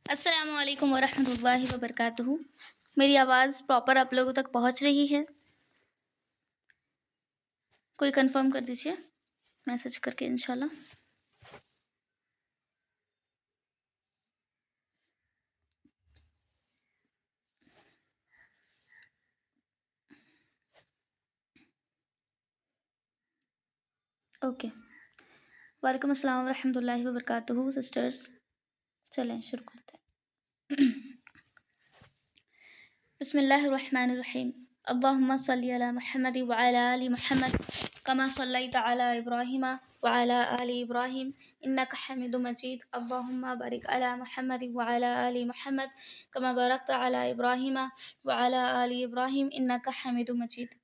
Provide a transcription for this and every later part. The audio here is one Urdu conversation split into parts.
السلام علیکم ورحمۃ اللہ وبرکاتہ۔ میری آواز پراپر آپ لوگوں تک پہنچ رہی ہے؟ کوئی کنفرم کر دیجیے میسج کر کے انشاءاللہ۔ اوکے، وعلیکم السلام ورحمۃ اللہ وبرکاتہ سسٹرز۔ چلیں شروع کرتے ہیں۔ بسم اللہ الرحمن الرحیم۔ اللہم صلی علی محمد وعلی آل محمد کما صلیت علی ابراہیم وعلی آل ابراہیم انک حمید مجید۔ اللہم بارک علی محمد وعلی آل محمد کما بارکت علی ابراہیم وعلی آل ابراہیم انک حمید مجید۔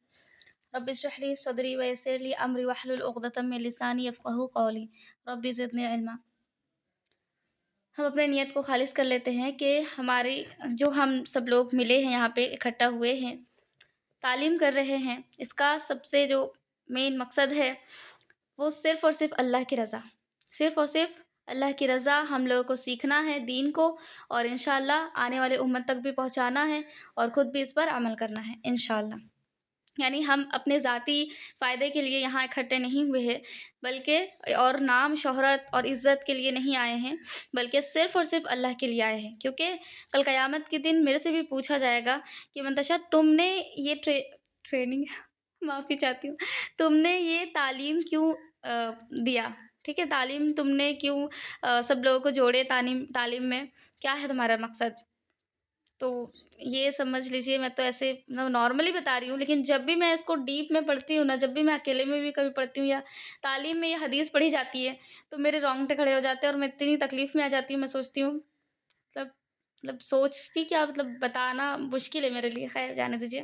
رب اشرح لی صدری ویسر لی امری واحلل عقدۃ من لسانی یفقہوا قولی، رب زدنی علما۔ ہم اپنے نیت کو خالص کر لیتے ہیں کہ ہم سب لوگ ملے ہیں یہاں پہ اکٹھا ہوئے ہیں، تعلیم کر رہے ہیں، اس کا سب سے جو مین مقصد ہے وہ صرف اور صرف اللہ کی رضا، صرف اور صرف اللہ کی رضا ہم لوگوں کو سیکھنا ہے دین کو، اور انشاءاللہ آنے والے امت تک بھی پہنچانا ہے اور خود بھی اس پر عمل کرنا ہے انشاءاللہ۔ یعنی ہم اپنے ذاتی فائدے کے لیے یہاں اکٹھے نہیں ہوئے ہیں، بلکہ اور نام شہرت اور عزت کے لیے نہیں آئے ہیں، بلکہ صرف اور صرف اللہ کے لیے آئے ہیں۔ کیونکہ کل قیامت کے دن میرے سے بھی پوچھا جائے گا کہ منتشا تم نے یہ ٹریننگ معافی چاہتی ہوں، تم نے یہ تعلیم کیوں دیا، ٹھیک ہے، تعلیم تم نے کیوں سب لوگوں کو جوڑے تعلیم میں، کیا ہے تمہارا مقصد؟ تو یہ سمجھ لیجیے، میں تو ایسے نارملی بتا رہی ہوں، لیکن جب بھی میں اس کو ڈیپ میں پڑھتی ہوں نا، جب بھی میں اکیلے میں بھی کبھی پڑھتی ہوں یا تعلیم میں یہ حدیث پڑھی جاتی ہے تو میرے رونگٹے کھڑے ہو جاتے ہیں اور میں اتنی تکلیف میں آ جاتی ہوں، میں سوچتی ہوں سوچتی کیا، بتانا مشکل ہے میرے لیے۔ خیر جانے دیجیے،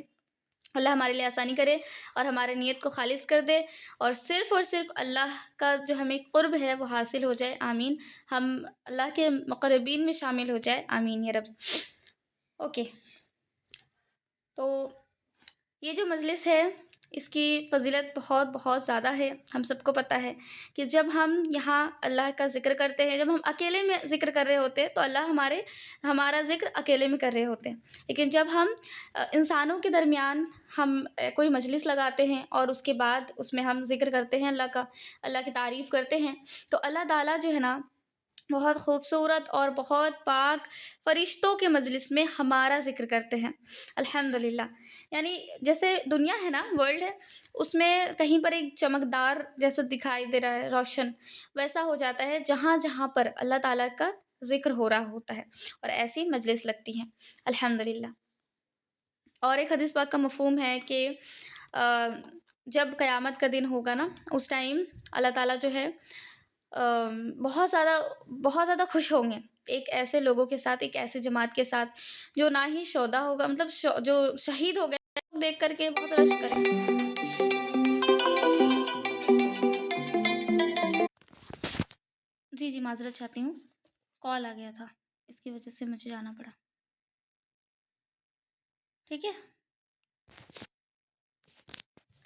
اللہ ہمارے لیے آسانی کرے اور ہمارے نیت کو خالص کر دے، اور صرف اللہ کا جو ہمیں قرب ہے وہ حاصل ہو جائے، آمین۔ ہم اللہ کے مقربین میں شامل ہو جائے، آمین یا رب۔ اوکے، تو یہ جو مجلس ہے اس کی فضیلت بہت بہت زیادہ ہے، ہم سب کو پتہ ہے کہ جب ہم یہاں اللہ کا ذکر کرتے ہیں، جب ہم اکیلے میں ذکر کر رہے ہوتے ہیں تو اللہ ہمارا ذکر اکیلے میں کر رہے ہوتے ہیں، لیکن جب ہم انسانوں کے درمیان ہم کوئی مجلس لگاتے ہیں اور اس کے بعد اس میں ہم ذکر کرتے ہیں اللہ کی تعریف کرتے ہیں، تو اللہ تعالیٰ جو ہے نا بہت خوبصورت اور بہت پاک فرشتوں کے مجلس میں ہمارا ذکر کرتے ہیں، الحمدللہ۔ یعنی جیسے دنیا ہے نا، ورلڈ ہے، اس میں کہیں پر ایک چمکدار جیسا دکھائی دے رہا ہے، روشن ویسا ہو جاتا ہے جہاں جہاں پر اللہ تعالیٰ کا ذکر ہو رہا ہوتا ہے، اور ایسی مجلس لگتی ہیں، الحمدللہ۔ اور ایک حدیث پاک کا مفہوم ہے کہ جب قیامت کا دن ہوگا نا، اس ٹائم اللہ تعالیٰ جو ہے بہت زیادہ خوش ہوں گے ایک ایسے لوگوں کے ساتھ، ایک ایسے جماعت کے ساتھ جو نہ ہی شہدا ہوگا، مطلب جو شہید ہو گئے، دیکھ کر کے بہت رش کریں۔ جی معذرت چاہتی ہوں، کال آ گیا تھا، اس کی وجہ سے مجھے جانا پڑا، ٹھیک ہے۔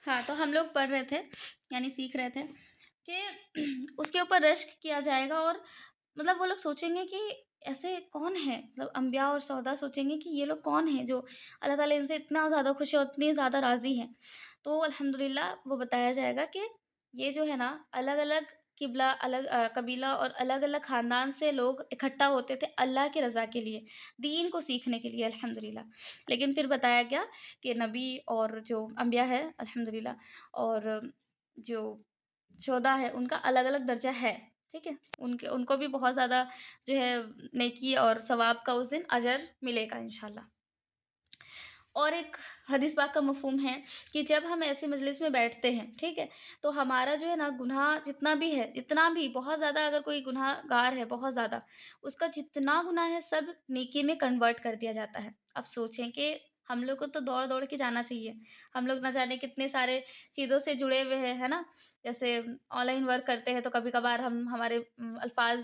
ہاں، تو ہم لوگ پڑھ رہے تھے، یعنی سیکھ رہے تھے کہ اس کے اوپر رشک کیا جائے گا، اور مطلب وہ لوگ سوچیں گے کہ ایسے کون ہے، مطلب انبیاء اور شہداء سوچیں گے کہ یہ لوگ کون ہیں جو اللہ تعالیٰ ان سے اتنا زیادہ خوش ہے اور اتنی زیادہ راضی ہیں۔ تو الحمدللہ وہ بتایا جائے گا کہ یہ جو ہے نا الگ الگ قبیلہ اور الگ الگ خاندان سے لوگ اکٹھا ہوتے تھے اللہ کی رضا کے لیے، دین کو سیکھنے کے لیے، الحمدللہ۔ لیکن پھر بتایا گیا کہ نبی اور جو انبیاء ہے الحمدللہ، اور جو شہداء ہے ان کا الگ الگ درجہ ہے، ٹھیک ہے، ان کو بھی بہت زیادہ جو ہے نیکی اور ثواب کا اس دن اجر ملے گا انشاءاللہ۔ اور ایک حدیث پاک کا مفہوم ہے کہ جب ہم ایسے مجلس میں بیٹھتے ہیں، ٹھیک ہے، تو ہمارا جو ہے نا گناہ جتنا بھی ہے، جتنا بھی بہت زیادہ، اگر کوئی گناہ گار ہے بہت زیادہ، اس کا جتنا گناہ ہے سب نیکی میں کنورٹ کر دیا جاتا ہے۔ اب سوچیں کہ ہم لوگ کو تو دوڑ دوڑ کے جانا چاہیے، ہم لوگ نہ جانے کتنے سارے چیزوں سے جڑے ہوئے ہیں، ہے نا، جیسے آن لائن ورک کرتے ہیں تو کبھی کبھار ہمارے الفاظ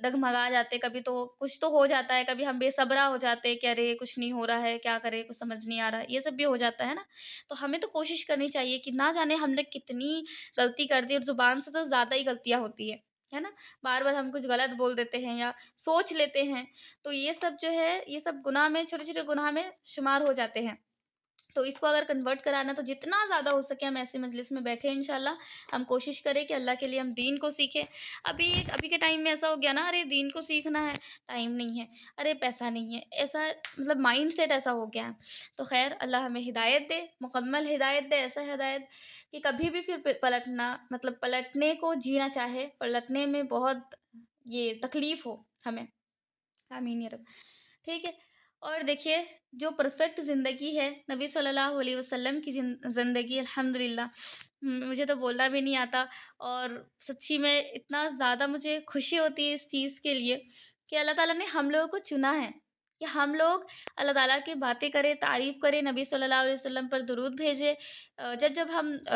ڈگمگا جاتے، کبھی تو کچھ تو ہو جاتا ہے، کبھی ہم بے صبرا ہو جاتے کہ ارے کچھ نہیں ہو رہا ہے، کیا کرے، کچھ سمجھ نہیں آ رہا، یہ سب بھی ہو جاتا ہے نا۔ تو ہمیں تو کوشش کرنی چاہیے کہ نہ جانے ہم نے کتنی غلطی کر دی، اور زبان سے تو زیادہ ہی غلطیاں ہوتی ہے، ہے نا؟ بار بار ہم کچھ غلط بول دیتے ہیں یا سوچ لیتے ہیں، تو یہ سب جو ہے یہ سب گناہ میں، چھوٹے چھوٹے گناہ میں شمار ہو جاتے ہیں۔ تو اس کو اگر کنورٹ کرانا تو جتنا زیادہ ہو سکے ہم ایسی مجلس میں بیٹھے انشاءاللہ، ہم کوشش کریں کہ اللہ کے لیے ہم دین کو سیکھیں۔ ابھی کے ٹائم میں ایسا ہو گیا نا، ارے دین کو سیکھنا ہے، ٹائم نہیں ہے، ارے پیسہ نہیں ہے، ایسا مطلب مائنڈ سیٹ ایسا ہو گیا ہے۔ تو خیر اللہ ہمیں ہدایت دے، مکمل ہدایت دے، ایسا ہدایت کہ کبھی بھی پھر پلٹنا مطلب پلٹنے کو جینا چاہے، پلٹنے میں بہت یہ تکلیف ہو ہمیں، آمین یا رب۔ ٹھیک ہے، اور دیکھیے جو پرفیکٹ زندگی ہے نبی صلی اللہ علیہ وسلم کی زندگی، الحمدللہ مجھے تو بولنا بھی نہیں آتا، اور سچی میں اتنا زیادہ مجھے خوشی ہوتی ہے اس چیز کے لیے کہ اللہ تعالیٰ نے ہم لوگوں کو چنا ہے کہ ہم لوگ اللہ تعالیٰ کی باتیں کریں، تعریف کریں، نبی صلی اللہ علیہ وسلم پر درود بھیجے۔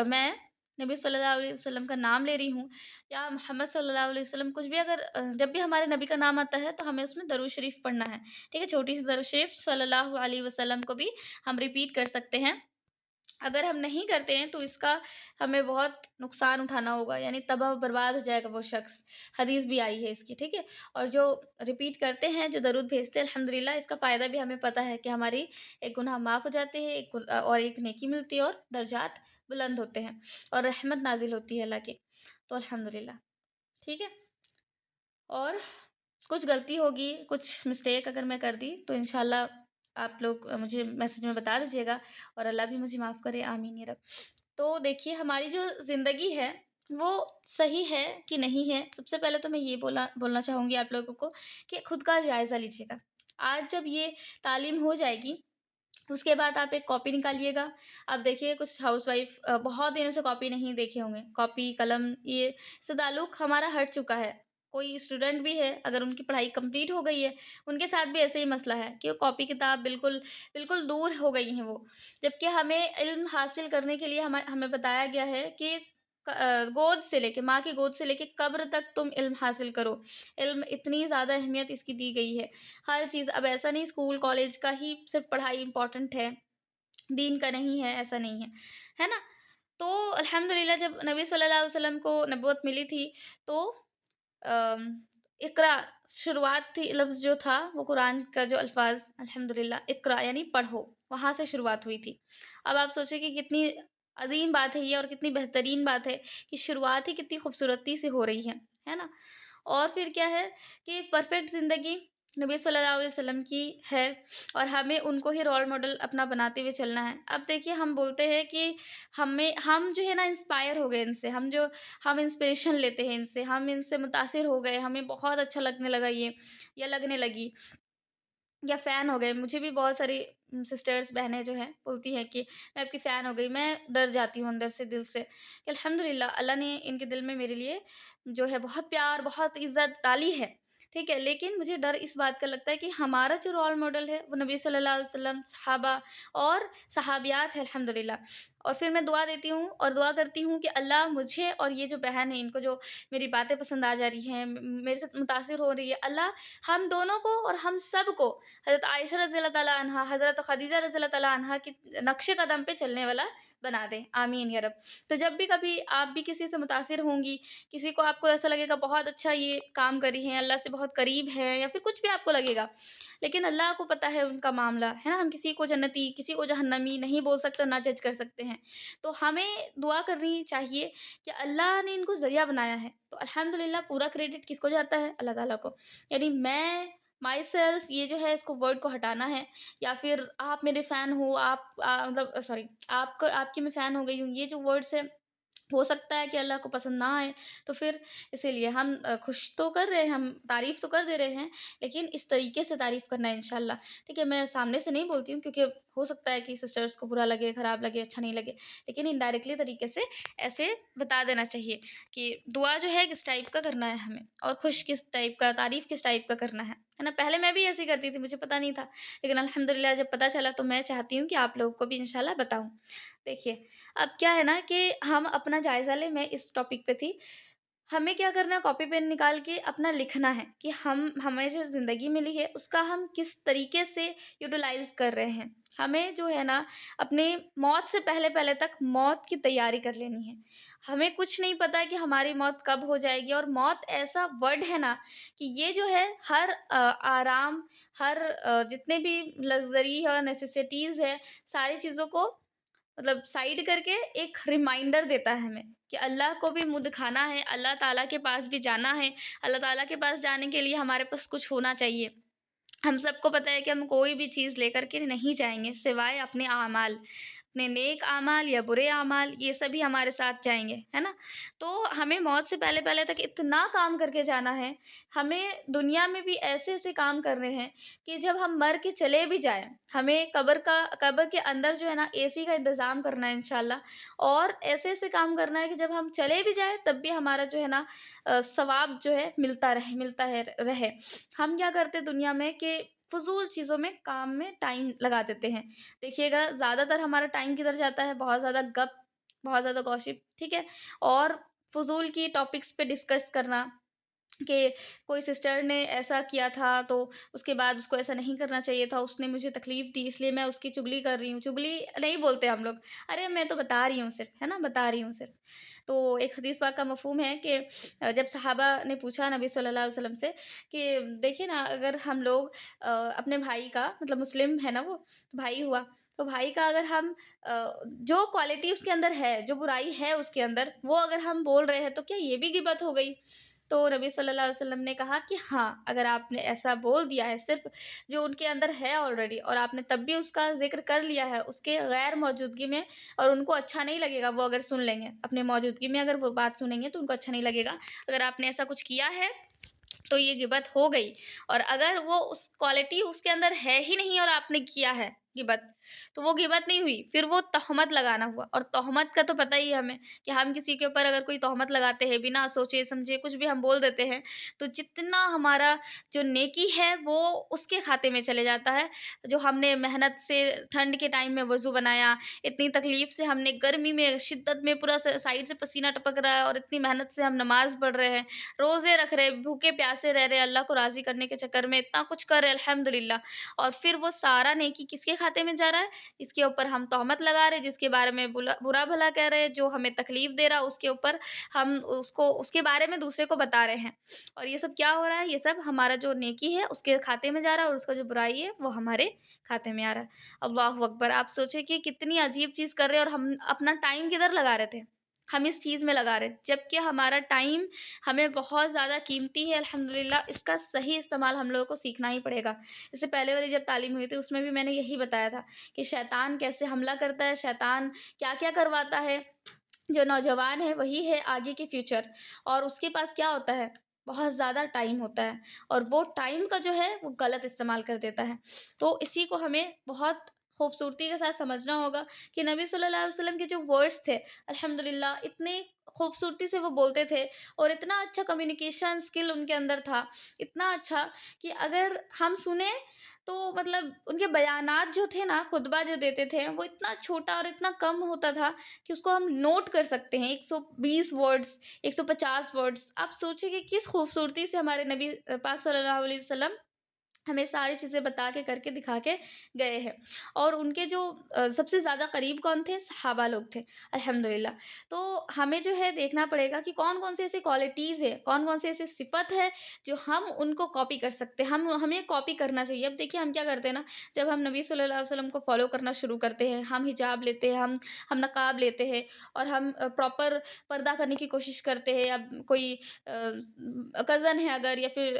میں نبی صلی اللہ علیہ وسلم کا نام لے رہی ہوں یا محمد صلی اللہ علیہ وسلم کچھ بھی، اگر جب بھی ہمارے نبی کا نام آتا ہے تو ہمیں اس میں درود شریف پڑھنا ہے، ٹھیک ہے؟ چھوٹی سی درود شریف صلی اللہ علیہ وسلم کو بھی ہم ریپیٹ کر سکتے ہیں۔ اگر ہم نہیں کرتے ہیں تو اس کا ہمیں بہت نقصان اٹھانا ہوگا، یعنی تباہ و برباد ہو جائے گا وہ شخص، حدیث بھی آئی ہے اس کی، ٹھیک ہے؟ اور جو ریپیٹ کرتے ہیں، جو درود بھیجتے ہیں، الحمدللہ اس کا فائدہ بھی ہمیں پتہ ہے کہ ہماری ایک گناہ معاف ہو جاتے ہیں، اور ایک نیکی ملتی ہے، اور درجات بلند ہوتے ہیں، اور رحمت نازل ہوتی ہے اللہ کی، تو الحمدللہ، ٹھیک ہے؟ اور کچھ غلطی ہوگی، کچھ مسٹیک اگر میں کر دی تو انشاءاللہ آپ لوگ مجھے میسج میں بتا دیجیے گا، اور اللہ بھی مجھے معاف کرے، آمین یا رب۔ تو دیکھیے ہماری جو زندگی ہے وہ صحیح ہے کہ نہیں ہے، سب سے پہلے تو میں یہ بولنا چاہوں گی آپ لوگوں کو کہ خود کا جائزہ لیجیے گا۔ آج جب یہ تعلیم ہو جائے گی، اس کے بعد آپ ایک کاپی نکالیے گا۔ اب دیکھیے کچھ ہاؤس وائف بہت دنوں سے کاپی نہیں دیکھے ہوں گے، کاپی قلم یہ سے تعلق ہمارا ہٹ چکا ہے۔ کوئی اسٹوڈنٹ بھی ہے، اگر ان کی پڑھائی کمپلیٹ ہو گئی ہے، ان کے ساتھ بھی ایسے ہی مسئلہ ہے کہ وہ کاپی کتاب بالکل بالکل دور ہو گئی ہیں وہ، جبکہ ہمیں علم حاصل کرنے کے لیے ہمیں بتایا گیا ہے کہ گود سے لے کے، ماں کی گود سے لے کے قبر تک تم علم حاصل کرو۔ علم اتنی زیادہ اہمیت اس کی دی گئی ہے، ہر چیز، اب ایسا نہیں اسکول کالج کا ہی صرف پڑھائی امپورٹنٹ ہے، دین کا نہیں ہے، ایسا نہیں ہے نا؟ تو الحمدللہ جب نبی صلی اللہ علیہ وسلم کو نبوت ملی تھی تو اقرا شروعات تھی، لفظ جو تھا وہ قرآن کا جو الفاظ الحمدللہ اقرا یعنی پڑھو، وہاں سے شروعات ہوئی تھی۔ اب آپ سوچیں کہ کتنی عظیم بات ہے یہ، اور کتنی بہترین بات ہے کہ شروعات ہی کتنی خوبصورتی سے ہو رہی ہے نا؟ اور پھر کیا ہے کہ پرفیکٹ زندگی نبی صلی اللہ علیہ وسلم کی ہے، اور ہمیں ان کو ہی رول ماڈل اپنا بناتے ہوئے چلنا ہے۔ اب دیکھیے ہم بولتے ہیں کہ ہم جو ہے نا انسپائر ہو گئے ان سے، ہم انسپریشن لیتے ہیں ان سے، ہم ان سے متاثر ہو گئے، ہمیں بہت اچھا لگنے لگا یہ، یا لگنے لگی، یا فین ہو گئے۔ مجھے بھی بہت ساری سسٹرز بہنیں جو ہیں بولتی ہیں کہ میں آپ کی فین ہو گئی، میں ڈر جاتی ہوں اندر سے، دل سے، کہ الحمدللہ اللہ نے ان کے دل میں میرے لیے جو ہے بہت پیار، بہت عزت ڈالی ہے، ٹھیک ہے؟ لیکن مجھے ڈر اس بات کا لگتا ہے کہ ہمارا جو رول ماڈل ہے وہ نبی صلی اللہ علیہ وسلم، صحابہ اور صحابیات ہے، الحمدللہ۔ اور پھر میں دعا دیتی ہوں اور دعا کرتی ہوں کہ اللہ مجھے اور یہ جو بہن ہے، ان کو جو میری باتیں پسند آ جا رہی ہیں، میرے سے متاثر ہو رہی ہے، اللہ ہم دونوں کو اور ہم سب کو حضرت عائشہ رضی اللہ تعالیٰ عنہا، حضرت خدیجہ رضی اللہ تعالیٰ عنہا کی نقش قدم پہ چلنے والا بنا دے، آمین یا رب۔ تو جب بھی کبھی آپ بھی کسی سے متاثر ہوں گی، کسی کو آپ کو ایسا لگے گا بہت اچھا یہ کام کر رہی ہیں، اللہ سے بہت قریب ہے، یا پھر کچھ بھی آپ کو لگے گا، لیکن اللہ کو پتہ ہے ان کا معاملہ، ہے نا؟ ہم کسی کو جنتی، کسی کو جہنمی نہیں بول سکتے، نہ جج کر سکتے ہیں۔ تو ہمیں دعا کرنی چاہیے کہ اللہ نے ان کو ذریعہ بنایا ہے، تو الحمدللہ پورا کریڈٹ کس کو جاتا ہے؟ اللہ تعالیٰ کو۔ یعنی میں مائی سیلف یہ جو ہے اس کو ورڈ کو ہٹانا ہے، یا پھر آپ میرے فین ہو، مطلب سوری، آپ کی میں فین ہو گئی ہوں، یہ جو ورڈس ہے ہو سکتا ہے کہ اللہ کو پسند نہ آئے، تو پھر اسی لیے ہم خوش تو کر رہے ہیں، ہم تعریف تو کر دے رہے ہیں، لیکن اس طریقے سے تعریف کرنا ہے انشاءاللہ، ٹھیک ہے؟ میں سامنے سے نہیں بولتی ہوں کیونکہ ہو سکتا ہے کہ سسٹرز کو برا لگے، خراب لگے، اچھا نہیں لگے، لیکن انڈائریکٹلی طریقے سے ایسے بتا دینا چاہیے کہ دعا جو ہے کس ٹائپ کا کرنا ہے ہمیں، اور خوش کس ٹائپ کا، تعریف کس ٹائپ کا کرنا ہے نا؟ پہلے میں بھی ایسے ہی کرتی تھی، مجھے پتہ نہیں تھا، لیکن الحمدللہ جب پتہ چلا تو میں چاہتی ہوں کہ آپ لوگوں کو بھی انشاءاللہ بتاؤں۔ دیکھیے اب کیا ہے نا کہ ہم اپنا جائزہ لیں، میں اس ٹاپک پہ تھی، ہمیں کیا کرنا ہے، کاپی پین نکال کے اپنا لکھنا ہے کہ ہمیں جو زندگی ملی ہے اس کا ہم کس طریقے سے یوٹیلائز کر رہے ہیں، ہمیں جو ہے نا اپنے موت سے پہلے پہلے تک موت کی تیاری کر لینی ہے. ہمیں کچھ نہیں پتا کہ ہماری موت کب ہو جائے گی، اور موت ایسا ورڈ ہے نا کہ یہ جو ہے ہر آرام، ہر جتنے بھی لگژری اور نیسیسٹیز ہے، ساری چیزوں کو مطلب سائڈ کر کے ایک ریمائنڈر دیتا ہے ہمیں کہ اللہ کو بھی منہ دکھانا ہے، اللہ تعالیٰ کے پاس بھی جانا ہے. اللہ تعالیٰ کے پاس جانے کے لیے ہمارے پاس کچھ ہونا چاہیے. ہم سب کو پتہ ہے کہ ہم کوئی بھی چیز لے کر کے نہیں جائیں گے سوائے اپنے اعمال، اپنے نیک اعمال یا برے اعمال، یہ سبھی ہمارے ساتھ جائیں گے، ہے نا. تو ہمیں موت سے پہلے پہلے تک اتنا کام کر کے جانا ہے. ہمیں دنیا میں بھی ایسے ایسے کام کرنے ہیں کہ جب ہم مر کے چلے بھی جائیں، ہمیں قبر کے اندر جو ہے نا اے سی کا انتظام کرنا ہے انشاءاللہ. اور ایسے ایسے کام کرنا ہے کہ جب ہم چلے بھی جائیں تب بھی ہمارا جو ہے نا ثواب جو ہے ملتا ہے رہے. ہم کیا کرتے دنیا میں کہ فضول چیزوں میں، کام میں ٹائم لگا دیتے ہیں. دیکھیے گا زیادہ تر ہمارا ٹائم کدھر جاتا ہے؟ بہت زیادہ گپ، بہت زیادہ گوسپ، ٹھیک ہے، اور فضول کی ٹاپکس پہ ڈسکس کرنا کہ کوئی سسٹر نے ایسا کیا تھا تو اس کے بعد اس کو ایسا نہیں کرنا چاہیے تھا، اس نے مجھے تکلیف دی اس لیے میں اس کی چگلی کر رہی ہوں. چگلی نہیں بولتے ہم لوگ، ارے میں تو بتا رہی ہوں صرف، ہے نا، بتا رہی ہوں صرف. تو ایک حدیث پاک کا مفہوم ہے کہ جب صحابہ نے پوچھا نبی صلی اللہ علیہ وسلم سے کہ دیکھیں نا اگر ہم لوگ اپنے بھائی کا، مطلب مسلم ہے نا وہ بھائی ہوا، تو بھائی کا اگر ہم جو کوالٹی اس کے اندر ہے، جو برائی ہے اس کے اندر، وہ اگر ہم بول رہے ہیں تو کیا یہ بھی غیبت ہو گئی؟ تو نبی صلی اللہ علیہ وسلم نے کہا کہ ہاں، اگر آپ نے ایسا بول دیا ہے صرف جو ان کے اندر ہے آلریڈی، اور آپ نے تب بھی اس کا ذکر کر لیا ہے اس کے غیر موجودگی میں، اور ان کو اچھا نہیں لگے گا وہ اگر سن لیں گے اپنے موجودگی میں، اگر وہ بات سنیں گے تو ان کو اچھا نہیں لگے گا. اگر آپ نے ایسا کچھ کیا ہے تو یہ غیبت ہو گئی. اور اگر وہ اس کوالٹی اس کے اندر ہے ہی نہیں اور آپ نے کیا ہے غیبت، تو وہ غیبت نہیں ہوئی، پھر وہ تہمت لگانا ہوا. اور تہمت کا تو پتہ ہی ہے ہمیں کہ ہم کسی کے اوپر اگر کوئی تہمت لگاتے ہیں بنا سوچے سمجھے کچھ بھی ہم بول دیتے ہیں، تو جتنا ہمارا جو نیکی ہے وہ اس کے کھاتے میں چلے جاتا ہے. جو ہم نے محنت سے ٹھنڈ کے ٹائم میں وضو بنایا، اتنی تکلیف سے ہم نے گرمی میں شدت میں پورا سائڈ سے پسینہ ٹپک رہا ہے، اور اتنی محنت سے ہم نماز پڑھ رہے ہیں، روزے رکھ رہے، بھوکے پیاسے رہ رہے، اللہ کو راضی کرنے کے چکر میں اتنا کچھ کر رہے الحمدللہ، اور پھر وہ سارا نیکی کس کے کھاتے میں جا رہا ہے؟ اس کے اوپر ہم تہمت لگا رہے، جس کے بارے میں برا بھلا کہہ رہے، جو ہمیں تکلیف دے رہا اس کے اوپر ہم اس کے بارے میں دوسرے کو بتا رہے ہیں. اور یہ سب کیا ہو رہا ہے؟ یہ سب ہمارا جو نیکی ہے اس کے کھاتے میں جا رہا ہے، اور اس کا جو برائی ہے وہ ہمارے کھاتے میں آ رہا ہے. اللہ اکبر. آپ سوچیں کہ کتنی عجیب چیز کر رہے ہیں، اور ہم اپنا ٹائم کدھر لگا رہے تھے؟ ہم اس چیز میں لگا رہے، جبکہ ہمارا ٹائم ہمیں بہت زیادہ قیمتی ہے الحمدللہ. اس کا صحیح استعمال ہم لوگوں کو سیکھنا ہی پڑے گا. اس سے پہلے والی جب تعلیم ہوئی تھی اس میں بھی میں نے یہی بتایا تھا کہ شیطان کیسے حملہ کرتا ہے، شیطان کیا کیا کرواتا ہے. جو نوجوان ہے وہی ہے آگے کی فیوچر، اور اس کے پاس کیا ہوتا ہے؟ بہت زیادہ ٹائم ہوتا ہے، اور وہ ٹائم کا جو ہے وہ غلط استعمال کر دیتا ہے. تو اسی کو ہمیں بہت خوبصورتی کے ساتھ سمجھنا ہوگا کہ نبی صلی اللہ علیہ وسلم کے جو ورڈس تھے الحمدللہ اتنے خوبصورتی سے وہ بولتے تھے، اور اتنا اچھا کمیونیکیشن اسکل ان کے اندر تھا، اتنا اچھا کہ اگر ہم سنیں تو مطلب ان کے بیانات جو تھے نا، خطبہ جو دیتے تھے وہ اتنا چھوٹا اور اتنا کم ہوتا تھا کہ اس کو ہم نوٹ کر سکتے ہیں. 120 ورڈس، 150 ورڈس. آپ سوچیں کہ کس خوبصورتی سے ہمارے نبی پاک صلی اللہ علیہ وسلم ہمیں ساری چیزیں بتا کے کر کے دکھا کے گئے ہیں. اور ان کے جو سب سے زیادہ قریب کون تھے؟ صحابہ لوگ تھے الحمدللہ. تو ہمیں جو ہے دیکھنا پڑے گا کہ کون کون سے ایسی کوالٹیز ہے، کون کون سے ایسے صفت ہے جو ہم ان کو کاپی کر سکتے ہیں، ہمیں کاپی کرنا چاہیے. اب دیکھیے ہم کیا کرتے ہیں نا، جب ہم نبی صلی اللہ علیہ وسلم کو فالو کرنا شروع کرتے ہیں، ہم حجاب لیتے ہیں، ہم نقاب لیتے ہیں، اور ہم پراپر پردہ کرنے کی کوشش کرتے ہیں. اب کوئی کزن ہے اگر، یا پھر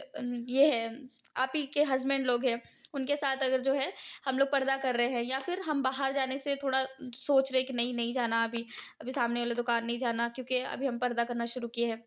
یہ ہے آپ ہی کے ہسبینڈ لوگ ہیں، ان کے ساتھ اگر جو ہے ہم لوگ پردہ کر رہے ہیں، یا پھر ہم باہر جانے سے تھوڑا سوچ رہے کہ نہیں جانا، ابھی سامنے والے دکان نہیں جانا کیونکہ ابھی ہم پردہ کرنا شروع کیے ہیں.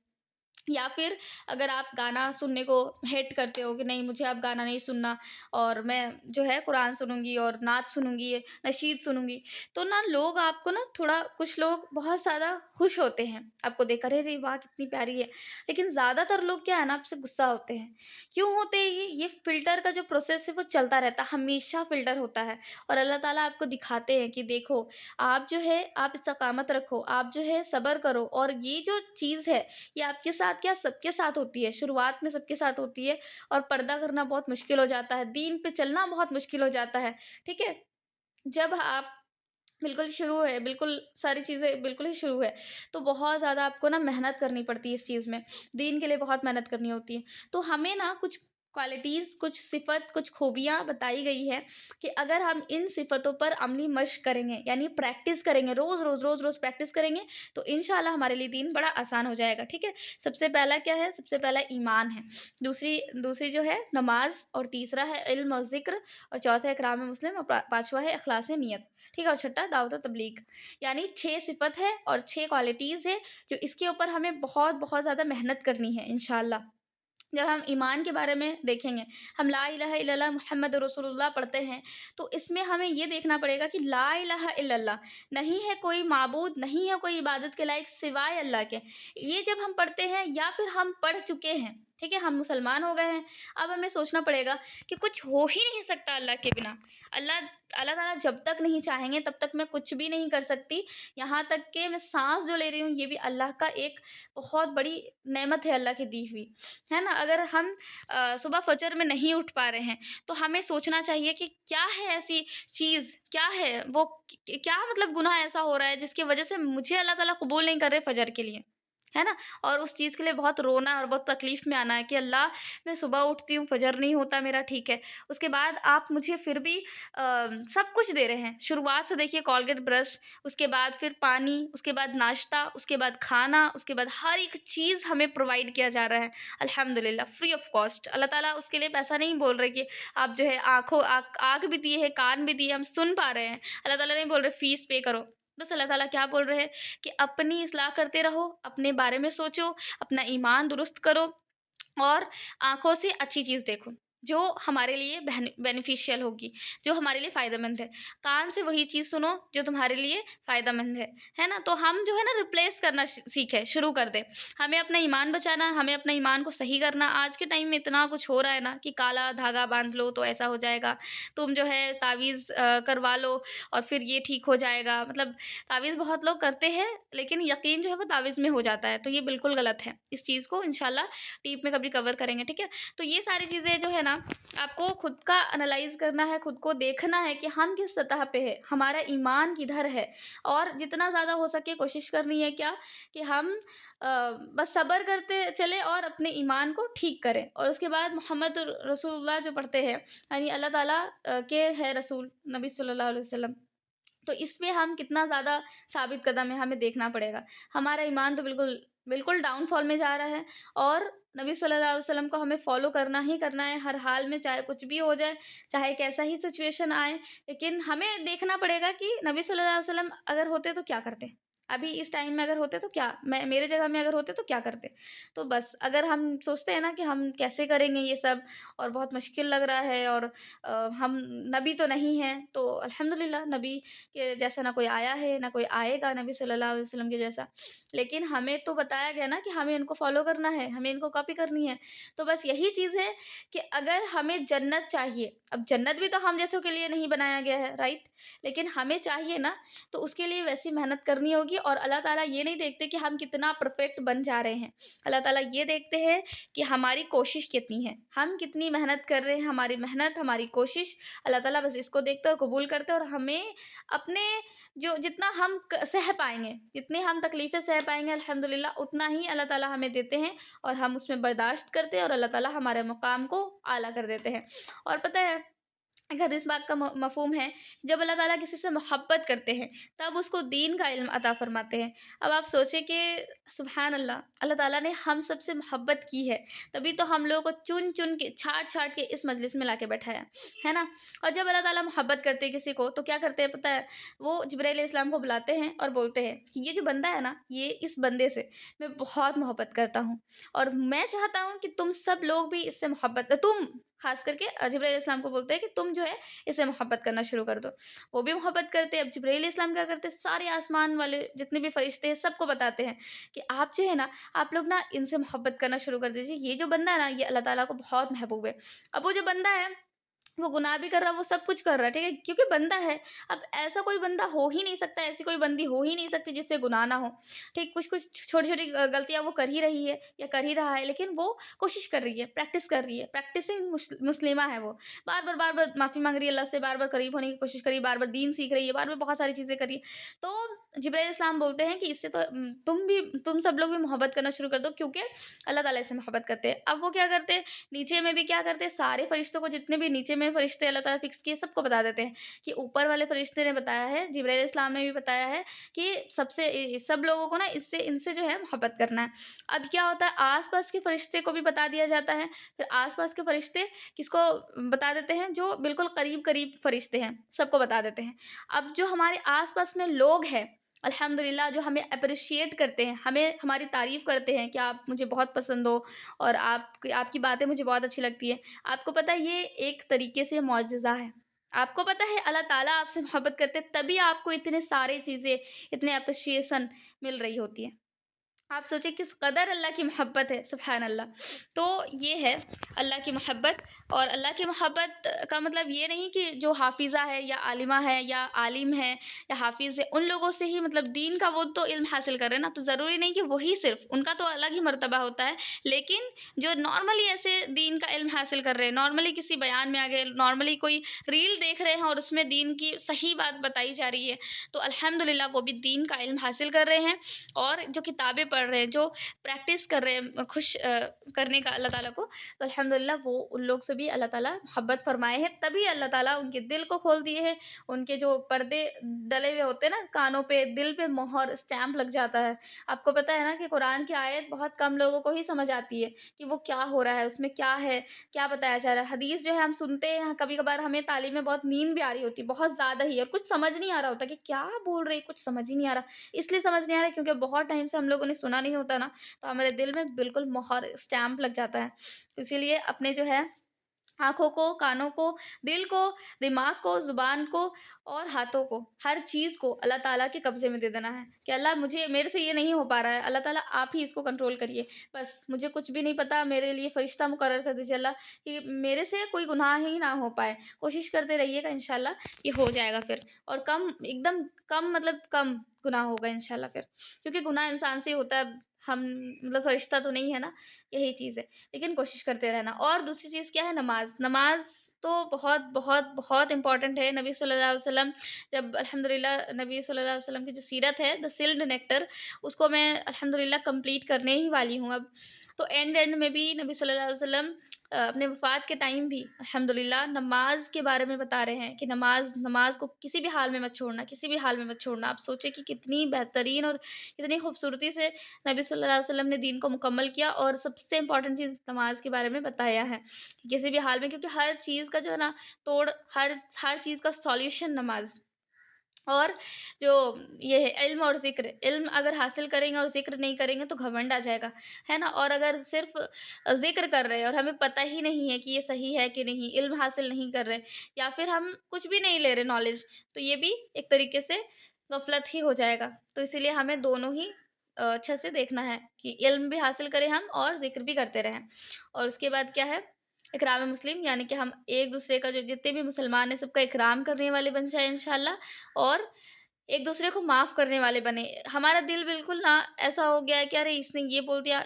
یا پھر اگر آپ گانا سننے کو ہیٹ کرتے ہو کہ نہیں مجھے اب گانا نہیں سننا، اور میں جو ہے قرآن سنوں گی اور نعت سنوں گی، نشید سنوں گی، تو نا لوگ آپ کو نا تھوڑا، کچھ لوگ بہت زیادہ خوش ہوتے ہیں آپ کو دیکھ کر، ارے واہ کتنی پیاری ہے. لیکن زیادہ تر لوگ کیا ہے نا، آپ سے غصہ ہوتے ہیں. کیوں ہوتے ہیں یہ فلٹر کا جو پروسیس ہے وہ چلتا رہتا ہے، ہمیشہ فلٹر ہوتا ہے. اور اللہ تعالیٰ آپ کو دکھاتے ہیں کہ دیکھو آپ جو ہے آپ استقامت رکھو، آپ جو ہے صبر کرو، اور یہ جو چیز ہے یہ آپ کے ساتھ کیا سب کے ساتھ ہوتی ہے، شروعات میں سب کے ساتھ ہوتی ہے. اور پردہ کرنا بہت مشکل ہو جاتا ہے، دین پہ چلنا بہت مشکل ہو جاتا ہے، ٹھیک ہے. جب آپ بالکل شروع ہے، بالکل ساری چیزیں بالکل ہی شروع ہے، تو بہت زیادہ آپ کو نا محنت کرنی پڑتی ہے اس چیز میں، دین کے لیے بہت محنت کرنی ہوتی ہے۔ تو ہمیں نا کچھ کوالٹیز، کچھ صفت، کچھ خوبیاں بتائی گئی ہے کہ اگر ہم ان صفتوں پر عملی مشق کریں گے، یعنی پریکٹس کریں گے، روز روز روز روز پریکٹس کریں گے، تو انشاءاللہ ہمارے لیے دین بڑا آسان ہو جائے گا، ٹھیک ہے؟ سب سے پہلا کیا ہے؟ سب سے پہلا ایمان ہے، دوسری جو ہے نماز، اور تیسرا ہے علم اور ذکر، اور چوتھا ہے اکرام مسلم، اور پانچواں ہے اخلاص نیت، ٹھیک ہے؟ اور چھٹا دعوت و تبلیغ۔ یعنی 6 صفت ہے اور 6 کوالٹیز ہے، جو اس کے اوپر ہمیں بہت بہت زیادہ محنت کرنی ہے انشاءاللہ۔ جب ہم ایمان کے بارے میں دیکھیں گے، ہم لا الہ الا اللہ محمد رسول اللہ پڑھتے ہیں، تو اس میں ہمیں یہ دیکھنا پڑے گا کہ لا الہ الا اللہ، نہیں ہے کوئی معبود، نہیں ہے کوئی عبادت کے لائق سوائے اللہ کے۔ یہ جب ہم پڑھتے ہیں یا پھر ہم پڑھ چکے ہیں، ٹھیک ہے، ہم مسلمان ہو گئے ہیں، اب ہمیں سوچنا پڑے گا کہ کچھ ہو ہی نہیں سکتا اللہ کے بنا۔ اللہ اللہ تعالیٰ جب تک نہیں چاہیں گے تب تک میں کچھ بھی نہیں کر سکتی، یہاں تک کہ میں سانس جو لے رہی ہوں یہ بھی اللہ کا ایک بہت بڑی نعمت ہے، اللہ کی دی ہوئی، ہے نا؟ اگر ہم صبح فجر میں نہیں اٹھ پا رہے ہیں تو ہمیں سوچنا چاہیے کہ کیا ہے ایسی چیز، کیا ہے وہ، کیا مطلب گناہ ایسا ہو رہا ہے جس کی وجہ سے مجھے اللہ تعالیٰ قبول نہیں کر رہے فجر کے لیے، ہے نا؟ اور اس چیز کے لیے بہت رونا اور بہت تکلیف میں آنا ہے کہ اللہ میں صبح اٹھتی ہوں، فجر نہیں ہوتا میرا، ٹھیک ہے، اس کے بعد آپ مجھے پھر بھی سب کچھ دے رہے ہیں، شروعات سے دیکھیے کولگیٹ برش، اس کے بعد پھر پانی، اس کے بعد ناشتہ، اس کے بعد کھانا، اس کے بعد ہر ایک چیز ہمیں پرووائڈ کیا جا رہا ہے الحمدللہ، فری آف کاسٹ۔ اللہ تعالیٰ اس کے لیے پیسہ نہیں بول رہے کہ آپ جو ہے آنکھ بھی دیے ہے، کان بھی دیے، ہم سن پا رہے ہیں، اللہ تعالیٰ نہیں بول رہے فیس پے کرو، بس اللہ تعالیٰ کیا بول رہے ہیں کہ اپنی اصلاح کرتے رہو، اپنے بارے میں سوچو، اپنا ایمان درست کرو، اور آنکھوں سے اچھی چیز دیکھو جو ہمارے لیے بینیفیشیل ہوگی، جو ہمارے لیے فائدہ مند ہے، کان سے وہی چیز سنو جو تمہارے لیے فائدہ مند ہے نا؟ تو ہم جو ہے نا ریپلیس کرنا سیکھیں، شروع کر دیں، ہمیں اپنا ایمان بچانا، ہمیں اپنا ایمان کو صحیح کرنا۔ آج کے ٹائم میں اتنا کچھ ہو رہا ہے نا کہ کالا دھاگا باندھ لو تو ایسا ہو جائے گا، تم جو ہے تعویذ کروا لو اور پھر یہ ٹھیک ہو جائے گا، مطلب تعویذ بہت لوگ کرتے ہیں لیکن یقین جو ہے وہ تعویذ میں ہو جاتا ہے، تو یہ بالکل غلط ہے، اس چیز کو انشاءاللہ ٹیپ میں کبھی کور کریں گے، ٹھیک ہے؟ تو یہ ساری چیزیں جو ہے نا آپ کو خود کا انالائز کرنا ہے، خود کو دیکھنا ہے کہ ہم کس سطح پہ ہے، ہمارا ایمان کدھر ہے، اور جتنا زیادہ ہو سکے کوشش کرنی ہے کیا کہ ہم بس صبر کرتے چلے اور اپنے ایمان کو ٹھیک کریں، اور اس کے بعد محمد رسول اللہ جو پڑھتے ہیں، یعنی اللہ تعالیٰ کے ہے رسول نبی صلی اللہ علیہ وسلم، تو اس پہ ہم کتنا زیادہ ثابت قدم ہے ہمیں دیکھنا پڑے گا۔ ہمارا ایمان تو بالکل بالکل ڈاؤن فال میں جا رہا ہے، اور نبی صلی اللہ علیہ وسلم کو ہمیں فالو کرنا ہی کرنا ہے ہر حال میں، چاہے کچھ بھی ہو جائے، چاہے کیسا ہی سچویشن آئے، لیکن ہمیں دیکھنا پڑے گا کہ نبی صلی اللہ علیہ وسلم اگر ہوتے تو کیا کرتے، ابھی اس ٹائم میں اگر ہوتے تو کیا، میرے جگہ میں اگر ہوتے تو کیا کرتے۔ تو بس اگر ہم سوچتے ہیں نا کہ ہم کیسے کریں گے یہ سب اور بہت مشکل لگ رہا ہے، اور ہم نبی تو نہیں ہیں، تو الحمدللہ نبی کہ جیسا نہ کوئی آیا ہے نہ کوئی آئے گا نبی صلی اللہ علیہ وسلم کے جیسا، لیکن ہمیں تو بتایا گیا نا کہ ہمیں ان کو فالو کرنا ہے، ہمیں ان کو کاپی کرنی ہے۔ تو بس یہی چیز ہے کہ اگر ہمیں جنت چاہیے، اب جنت بھی تو ہم جیسوں کے لیے نہیں بنایا گیا ہے، رائٹ، لیکن ہمیں چاہیے نا، تو اس کے لیے ویسی محنت کرنی ہوگی، اور اللہ تعالیٰ یہ نہیں دیکھتے کہ ہم کتنا پرفیکٹ بن جا رہے ہیں، اللہ تعالیٰ یہ دیکھتے ہیں کہ ہماری کوشش کتنی ہے، ہم کتنی محنت کر رہے ہیں، ہماری محنت، ہماری کوشش، اللہ تعالیٰ بس اس کو دیکھتے اور قبول کرتے، اور ہمیں اپنے جو جتنا ہم سہ پائیں گے، جتنی ہم تکلیفیں سہ پائیں گے الحمدللہ، اتنا ہی اللہ تعالیٰ ہمیں دیتے ہیں، اور ہم اس میں برداشت کرتے ہیں، اور اللہ تعالیٰ ہمارے مقام کو اعلیٰ کر دیتے ہیں۔ اور پتہ ہے ایک حدیث بات کا مفہوم ہے، جب اللہ تعالیٰ کسی سے محبت کرتے ہیں تب اس کو دین کا علم عطا فرماتے ہیں۔ اب آپ سوچیں کہ سبحان اللہ، اللہ تعالیٰ نے ہم سب سے محبت کی ہے، تبھی تو ہم لوگوں کو چن چن کے چھانٹ چھانٹ کے اس مجلس میں لا کے بیٹھایا ہے نا؟ اور جب اللہ تعالیٰ محبت کرتے ہیں کسی کو تو کیا کرتے ہیں پتہ ہے؟ وہ جبرائیل علیہ السلام کو بلاتے ہیں اور بولتے ہیں کہ یہ جو بندہ ہے نا، یہ اس بندے سے میں بہت محبت کرتا ہوں، اور میں چاہتا ہوں کہ تم سب لوگ بھی اس سے محبت، تم خاص کر کے جبرائیل علیہ السلام کو بولتے ہیں کہ تم جو ہے اس سے محبت کرنا شروع کر دو۔ وہ بھی محبت کرتے ہیں۔ اب جبرائیل علیہ السلام کیا کرتے ہیں؟ سارے آسمان والے جتنے بھی فرشتے ہیں سب کو بتاتے ہیں کہ آپ جو ہے نا، آپ لوگ نا ان سے محبت کرنا شروع کر دیجیے، یہ جو بندہ ہے نا یہ اللہ تعالیٰ کو بہت محبوب ہے۔ اب وہ جو بندہ ہے وہ گناہ بھی کر رہا ہے، وہ سب کچھ کر رہا ہے، ٹھیک ہے، کیونکہ بندہ ہے۔ اب ایسا کوئی بندہ ہو ہی نہیں سکتا، ایسی کوئی بندی ہو ہی نہیں سکتی جس سے گناہ نہ ہو، ٹھیک، کچھ کچھ چھوٹی چھوٹی غلطیاں وہ کر ہی رہی ہے یا کر ہی رہا ہے، لیکن وہ کوشش کر رہی ہے، پریکٹس کر رہی ہے، پریکٹسنگ مسلمہ ہے وہ، بار بار معافی مانگ رہی ہے اللہ سے، بار بار قریب ہونے کی کوشش کری، بار بار دین سیکھ رہی ہے، بار بار بہت ساری چیزیں کری ہے۔ تو جبرائیل السلام بولتے ہیں کہ اس سے تو تم سب لوگ بھی محبت کرنا شروع کر دو، کیونکہ اللہ تعالیٰ اس سے محبت کرتے ہیں۔ اب وہ کیا کرتے ہیں، نیچے میں بھی کیا کرتے ہیں، سارے فرشتوں کو، جتنے بھی نیچے میں فرشتے اللہ تعالیٰ فکس کیے، سب کو بتا دیتے ہیں کہ اوپر والے فرشتے نے بتایا ہے، جبرائیل علیہ السلام نے بھی بتایا ہے کہ سب لوگوں کو نا ان سے جو ہے محبت کرنا ہے۔ اب کیا ہوتا ہے، آس پاس کے فرشتے کو بھی بتا دیا جاتا ہے، پھر آس پاس کے فرشتے کس کو بتا دیتے ہیں، جو بالکل قریب قریب فرشتے ہیں سب کو بتا دیتے ہیں۔ اب جو ہمارے آس پاس میں لوگ ہیں الحمدللہ، جو ہمیں اپریشیٹ کرتے ہیں، ہماری تعریف کرتے ہیں کہ آپ مجھے بہت پسند ہو اور آپ کی باتیں مجھے بہت اچھی لگتی ہے، آپ کو پتہ ہے یہ ایک طریقے سے معجزہ ہے۔ آپ کو پتہ ہے اللہ تعالیٰ آپ سے محبت کرتے ہیں، تبھی آپ کو اتنے سارے چیزیں، اتنے اپریشیشن مل رہی ہوتی ہے۔ آپ سوچیں کس قدر اللہ کی محبت ہے، سبحان اللہ۔ تو یہ ہے اللہ کی محبت، اور اللہ کی محبت کا مطلب یہ نہیں کہ جو حافظہ ہے یا عالمہ ہے یا عالم ہے یا حافظ ہے، ان لوگوں سے ہی مطلب دین کا وہ تو علم حاصل کر رہے ہیں نا، تو ضروری نہیں کہ وہی صرف، ان کا تو الگ ہی مرتبہ ہوتا ہے، لیکن جو نارملی ایسے دین کا علم حاصل کر رہے ہیں، نارملی کسی بیان میں آگے، نارملی کوئی ریل دیکھ رہے ہیں اور اس میں دین کی صحیح بات بتائی جا رہی ہے، تو الحمدللہ وہ بھی دین کا علم حاصل کر رہے ہیں، اور جو کتابیں پڑھ رہے ہیں، جو پریکٹس کر رہے ہیں خوش کرنے کا اللہ تعالیٰ کو، تو الحمدللہ وہ ان لوگ سے بھی اللہ تعالیٰ محبت فرمائے ہیں، تبھی اللہ تعالیٰ ان کے دل کو کھول دیے ہیں، ان کے جو پردے ڈلے ہوئے ہوتے ہیں نا کانوں پہ، دل پہ مہر اسٹیمپ لگ جاتا ہے۔ آپ کو پتہ ہے نا کہ قرآن کی آیت بہت کم لوگوں کو ہی سمجھ آتی ہے کہ وہ کیا ہو رہا ہے، اس میں کیا ہے، کیا بتایا جا رہا ہے۔ حدیث جو ہے ہم سنتے ہیں، کبھی کبھار ہمیں تعلیم میں بہت نیند بھی آ رہی ہوتی ہے، بہت زیادہ ہی، اور کچھ سمجھ نہیں آ رہا ہوتا کہ کیا بول رہی، کچھ سمجھ ہی نہیں آ رہا، اس لیے سمجھ نہیں آ رہا کیونکہ بہت ٹائم سے ہم لوگوں نے سنا نہیں ہوتا نا، تو ہمارے دل میں بالکل مہر اسٹیمپ لگ جاتا ہے۔ اسی لیے اپنے جو ہے آنکھوں کو، کانوں کو، دل کو، دماغ کو، زبان کو اور ہاتھوں کو، ہر چیز کو اللہ تعالیٰ کے قبضے میں دے دینا ہے کہ اللہ میرے سے یہ نہیں ہو پا رہا ہے، اللہ تعالیٰ آپ ہی اس کو کنٹرول کریے، بس مجھے کچھ بھی نہیں پتا، میرے لیے فرشتہ مقرر کر دیجیے اللہ کہ میرے سے کوئی گناہ ہی نہ ہو پائے۔ کوشش کرتے رہیے گا، انشاءاللہ یہ ہو جائے گا پھر، اور ایک دم کم، مطلب کم گناہ ہوگا انشاءاللہ پھر، کیونکہ گناہ انسان سے ہی ہوتا ہے، ہم مطلب فرشتہ تو نہیں ہے نا، یہی چیز ہے، لیکن کوشش کرتے رہنا۔ اور دوسری چیز کیا ہے، نماز تو بہت بہت بہت امپورٹنٹ ہے۔ نبی صلی اللہ علیہ وسلم، جب الحمدللہ نبی صلی اللہ علیہ وسلم کی جو سیرت ہے، دا سیلڈ نیکٹر، اس کو میں الحمدللہ کمپلیٹ کرنے ہی والی ہوں اب، تو اینڈ میں بھی نبی صلی اللہ علیہ وسلم اپنے وفات کے ٹائم بھی الحمدللہ نماز کے بارے میں بتا رہے ہیں کہ نماز کو کسی بھی حال میں مت چھوڑنا، کسی بھی حال میں مت چھوڑنا۔ آپ سوچیں کہ کتنی بہترین اور کتنی خوبصورتی سے نبی صلی اللہ علیہ وسلم نے دین کو مکمل کیا، اور سب سے امپورٹنٹ چیز نماز کے بارے میں بتایا ہے کہ کسی بھی حال میں، کیونکہ ہر چیز کا جو ہے نا ہر چیز کا سولیوشن نماز۔ اور جو یہ ہے علم اور ذکر، علم اگر حاصل کریں گے اور ذکر نہیں کریں گے تو گھمنڈ آ جائے گا، ہے نا، اور اگر صرف ذکر کر رہے ہیں اور ہمیں پتہ ہی نہیں ہے کہ یہ صحیح ہے کہ نہیں، علم حاصل نہیں کر رہے، یا پھر ہم کچھ بھی نہیں لے رہے نالج، تو یہ بھی ایک طریقے سے غفلت ہی ہو جائے گا۔ تو اسی لیے ہمیں دونوں ہی اچھا سے دیکھنا ہے کہ علم بھی حاصل کریں ہم اور ذکر بھی کرتے رہیں۔ اور اس کے بعد کیا ہے، اکرام مسلم، یعنی کہ ہم ایک دوسرے کا، جو جتنے بھی مسلمان ہیں سب کا اکرام کرنے والے بن جائیں انشاءاللہ، اور ایک دوسرے کو معاف کرنے والے بنے۔ ہمارا دل بالکل نہ ایسا ہو گیا ہے کہ ارے اس نے یہ بول دیا،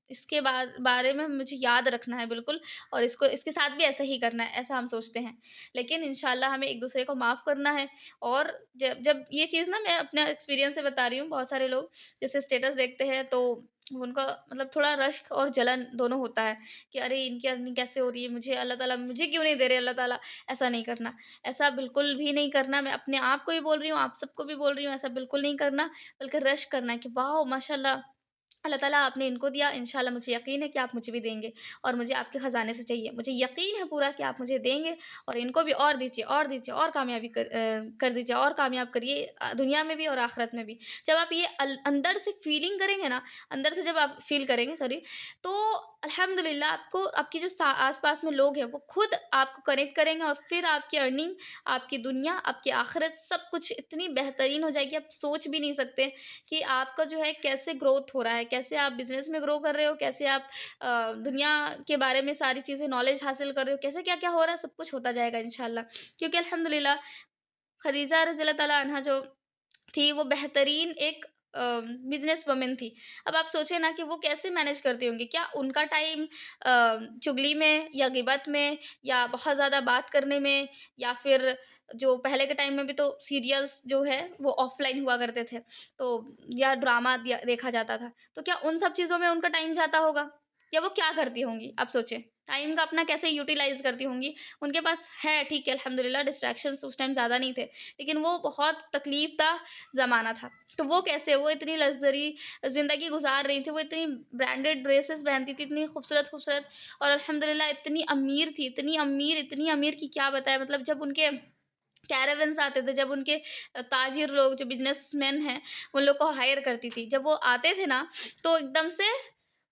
اس کے بارے میں مجھے یاد رکھنا ہے بالکل، اور اس کے ساتھ بھی ایسا ہی کرنا ہے، ایسا ہم سوچتے ہیں، لیکن انشاءاللہ ہمیں ایک دوسرے کو معاف کرنا ہے۔ اور جب یہ چیز نا، میں اپنا ایکسپیرینس سے بتا رہی ہوں، بہت سارے لوگ جیسے اسٹیٹس دیکھتے ہیں تو ان کا مطلب تھوڑا رشک اور جلن دونوں ہوتا ہے کہ ارے ان کی ارننگ کیسے ہو رہی ہے، مجھے اللہ تعالیٰ مجھے کیوں نہیں دے رہے اللہ تعالیٰ، ایسا نہیں کرنا، ایسا بالکل بھی نہیں کرنا۔ میں اپنے آپ کو بھی بول رہی ہوں، آپ سب کو بھی بول رہی ہوں، ایسا بالکل نہیں کرنا، بلکہ رش کرنا ہے کہ واؤ ماشاء اللہ، اللہ تعالیٰ آپ نے ان کو دیا، انشاءاللہ مجھے یقین ہے کہ آپ مجھے بھی دیں گے، اور مجھے آپ کے خزانے سے چاہیے، مجھے یقین ہے پورا کہ آپ مجھے دیں گے، اور ان کو بھی اور دیجیے، اور دیجیے، اور کامیابی کر دیجیے، اور کامیاب کریے دنیا میں بھی اور آخرت میں بھی۔ جب آپ یہ اندر سے فیلنگ کریں گے نا، اندر سے جب آپ فیل کریں گے، سوری، تو الحمدللہ آپ کو آپ کی جو آس پاس میں لوگ ہیں وہ خود آپ کو کنیکٹ کریں گے، اور پھر آپ کی ارننگ، آپ کی دنیا، آپ کی آخرت سب کچھ اتنی بہترین ہو جائے گی، آپ سوچ بھی نہیں سکتے کہ آپ کا جو ہے کیسے گروتھ ہو رہا ہے، کیسے آپ بزنس میں گرو کر رہے ہو، کیسے آپ دنیا کے بارے میں ساری چیزیں نالج حاصل کر رہے ہو، کیسے کیا کیا ہو رہا ہے، سب کچھ ہوتا جائے گا انشاءاللہ. کیونکہ الحمدللہ خدیجہ رضی اللہ تعالیٰ عنہا جو تھی وہ بہترین ایک بزنس وومن تھی. اب آپ سوچیں نا کہ وہ کیسے مینیج کرتی ہوں گی، کیا ان کا ٹائم چگلی میں یا غیبت میں یا بہت زیادہ بات کرنے میں، یا پھر جو پہلے کے ٹائم میں بھی تو سیریلس جو ہے وہ آف لائن ہوا کرتے تھے، تو یا ڈرامہ دیکھا جاتا تھا، تو کیا ان سب چیزوں میں ان کا ٹائم جاتا ہوگا، یا وہ کیا کرتی ہوں گی؟ آپ سوچیں ٹائم کا اپنا کیسے یوٹیلائز کرتی ہوں گی. ان کے پاس ہے ٹھیک ہے الحمدللہ ڈسٹریکشنس اس ٹائم زیادہ نہیں تھے، لیکن وہ بہت تکلیف دہ زمانہ تھا. تو وہ کیسے، وہ اتنی لگژری زندگی گزار رہی تھی، وہ اتنی برانڈیڈ ڈریسز پہنتی تھی، اتنی خوبصورت خوبصورت، اور الحمدللہ اتنی امیر تھی، اتنی امیر، اتنی امیر کی کیا بتائے. مطلب جب ان کے کیراونس آتے تھے، جب ان کے تاجر لوگ جو بزنس مین ہیں ان لوگ کو ہائر کرتی تھی، جب وہ آتے تھے نا تو ایک دم سے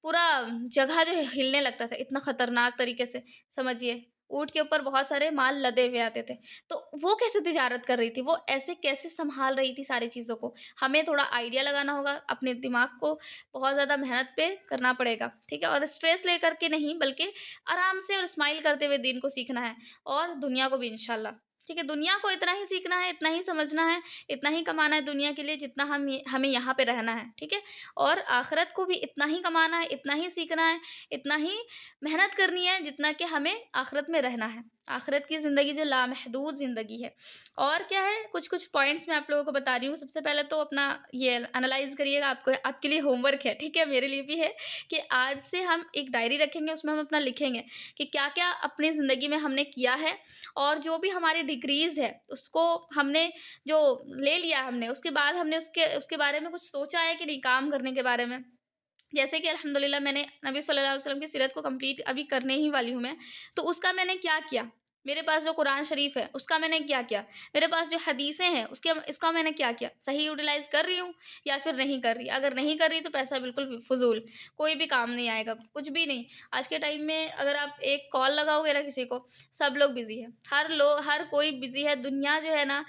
پورا جگہ جو ہے ہلنے لگتا تھا، اتنا خطرناک طریقے سے. سمجھیے اونٹ کے اوپر بہت سارے مال لدے ہوئے آتے تھے. تو وہ کیسے تجارت کر رہی تھی، وہ ایسے کیسے سنبھال رہی تھی ساری چیزوں کو. ہمیں تھوڑا آئیڈیا لگانا ہوگا، اپنے دماغ کو بہت زیادہ محنت پہ کرنا پڑے گا، ٹھیک ہے، اور اسٹریس لے کر کے نہیں بلکہ آرام سے اور اسمائل کرتے ہوئے دین کو سیکھنا ہے، اور دنیا کو بھی انشاءاللہ. ٹھیک ہے، دنیا کو اتنا ہی سیکھنا ہے، اتنا ہی سمجھنا ہے، اتنا ہی کمانا ہے دنیا کے لیے جتنا ہمیں یہاں پہ رہنا ہے. ٹھیک ہے، اور آخرت کو بھی اتنا ہی کمانا ہے، اتنا ہی سیکھنا ہے، اتنا ہی محنت کرنی ہے جتنا کہ ہمیں آخرت میں رہنا ہے. آخرت کی زندگی جو لامحدود زندگی ہے. اور کیا ہے، کچھ کچھ پوائنٹس میں آپ لوگوں کو بتا رہی ہوں. سب سے پہلے تو اپنا یہ انالائز کریے گا، آپ کے لیے ہوم ورک ہے، ٹھیک ہے، میرے لیے بھی ہے، کہ آج سے ہم ایک ڈائری رکھیں گے، اس میں ہم اپنا لکھیں گے کہ کیا کیا اپنی زندگی میں ہم نے کیا ہے، اور جو بھی ہماری ڈگریز ہے اس کو ہم نے جو لے لیا ہم نے، اس کے بعد ہم نے اس کے بارے میں کچھ سوچا ہے کہ نہیں کام کرنے کے بارے میں. جیسے کہ الحمدللہ میں نے نبی صلی اللہ علیہ وسلم کی سیرت کو کمپلیٹ ابھی کرنے ہی والی ہوں میں، تو اس کا میں نے کیا کیا. میرے پاس جو قرآن شریف ہے اس کا میں نے کیا کیا، میرے پاس جو حدیثیں ہیں اس کا میں نے کیا کیا، صحیح یوٹیلائز کر رہی ہوں یا پھر نہیں کر رہی. اگر نہیں کر رہی تو پیسہ بالکل فضول، کوئی بھی کام نہیں آئے گا، کچھ بھی نہیں. آج کے ٹائم میں اگر آپ ایک کال لگاؤ گے نا کسی کو، سب لوگ بزی ہے، ہر کوئی بزی ہے. دنیا جو ہے نا،